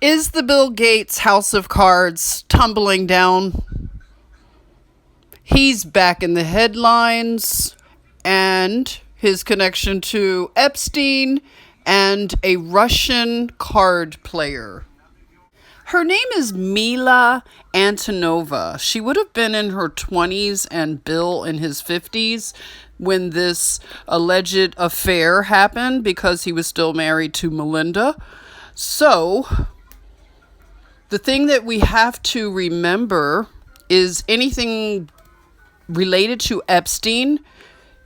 Is the Bill Gates house of cards tumbling down? He's back in the headlines, and his connection to Epstein and a Russian card player. Her name is Mila Antonova. She would have been in her 20s and Bill in his 50s when this alleged affair happened because he was still married to Melinda. So, the thing that we have to remember is anything related to Epstein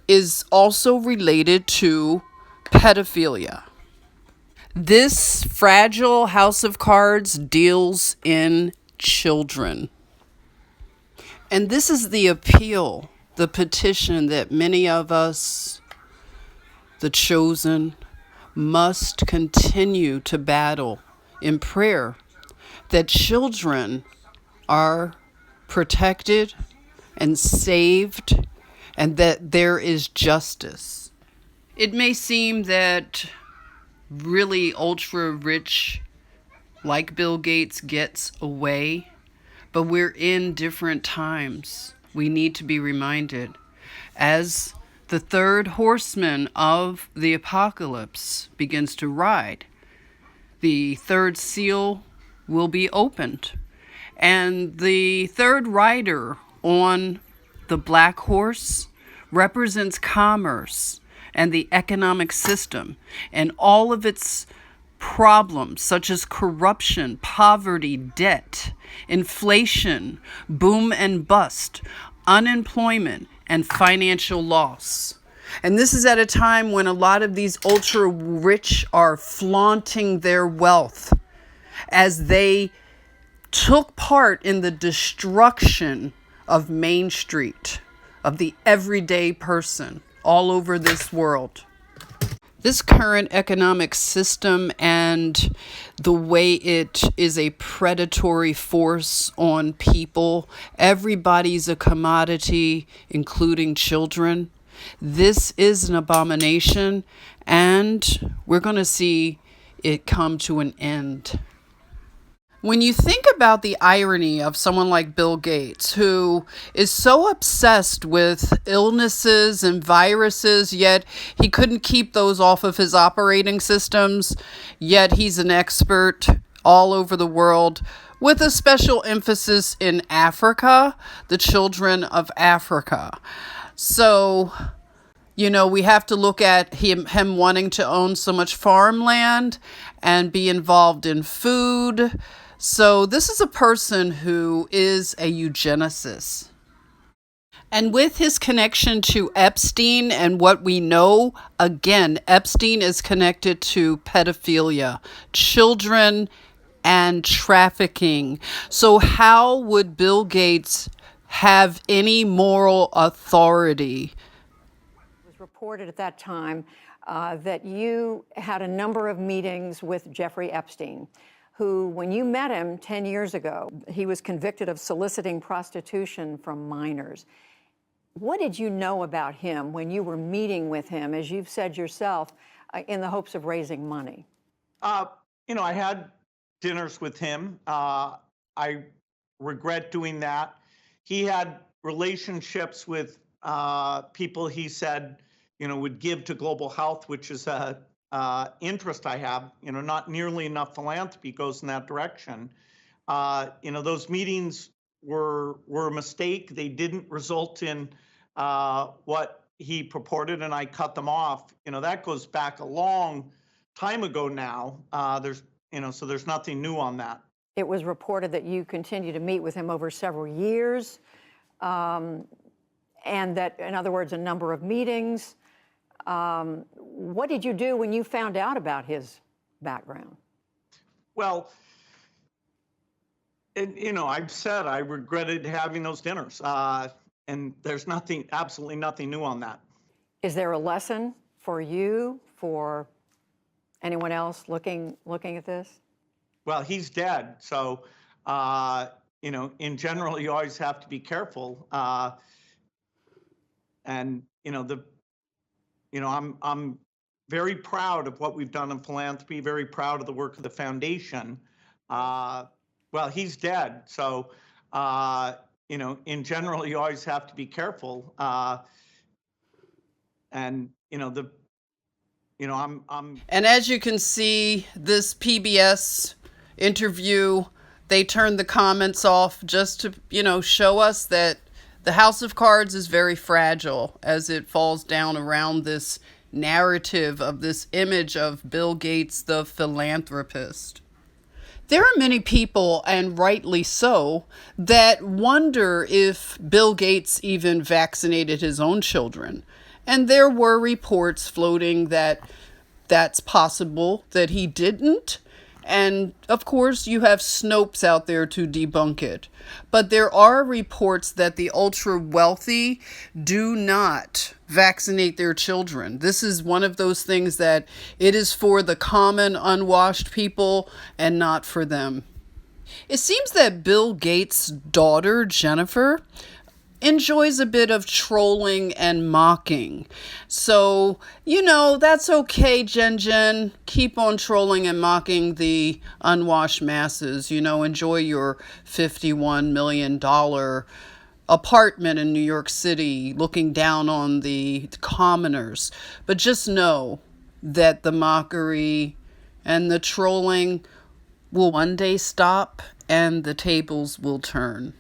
is also related to pedophilia. This fragile house of cards deals in children. And this is the appeal, the petition that many of us, the chosen, must continue to battle in prayer, that children are protected and saved, and that there is justice. It may seem that really ultra rich like Bill Gates gets away, but we're in different times. We need to be reminded. As the third horseman of the apocalypse begins to ride, the third seal will be opened. And the third rider on the black horse represents commerce and the economic system and all of its problems such as corruption, poverty, debt, inflation, boom and bust, unemployment, and financial loss. And this is at a time when a lot of these ultra rich are flaunting their wealth as they took part in the destruction of Main Street, of the everyday person all over this world. This current economic system and the way it is a predatory force on people, everybody's a commodity, including children. This is an abomination, and we're going to see it come to an end. When you think about the irony of someone like Bill Gates, who is so obsessed with illnesses and viruses, yet he couldn't keep those off of his operating systems, yet he's an expert all over the world, with a special emphasis in Africa, the children of Africa. So, we have to look at him wanting to own so much farmland and be involved in food. So this is a person who is a eugenicist. And with his connection to Epstein and what we know, again, Epstein is connected to pedophilia, children, and trafficking. So how would Bill Gates have any moral authority? It was reported at that time that you had a number of meetings with Jeffrey Epstein, who, when you met him 10 years ago, he was convicted of soliciting prostitution from minors. What did you know about him when you were meeting with him, as you've said yourself, in the hopes of raising money? I had dinners with him. I regret doing that. He had relationships with people he said, would give to global health, which is a interest I have. Not nearly enough philanthropy goes in that direction. Those meetings were a mistake. They didn't result in what he purported, and I cut them off. That goes back a long time ago now. So there's nothing new on that. It was reported that you continue to meet with him over several years, and that, in other words, a number of meetings. What did you do when you found out about his background? Well, I've said I regretted having those dinners, and there's absolutely nothing new on that. Is there a lesson for you, for anyone else looking at this? Well, he's dead, so in general, you always have to be careful. I'm very proud of what we've done in philanthropy, very proud of the work of the foundation. Well, he's dead. So, in general, you always have to be careful. And, I'm. And as you can see, this PBS interview, they turned the comments off just to, show us that the House of Cards is very fragile as it falls down around this narrative of this image of Bill Gates, the philanthropist. There are many people, and rightly so, that wonder if Bill Gates even vaccinated his own children. And there were reports floating that that's possible that he didn't. And of course, you have Snopes out there to debunk it. But there are reports that the ultra wealthy do not vaccinate their children. This is one of those things that it is for the common unwashed people and not for them. It seems that Bill Gates' daughter, Jennifer, enjoys a bit of trolling and mocking. So, that's okay, Jen. Keep on trolling and mocking the unwashed masses. Enjoy your $51 million apartment in New York City, looking down on the commoners. But just know that the mockery and the trolling will one day stop and the tables will turn.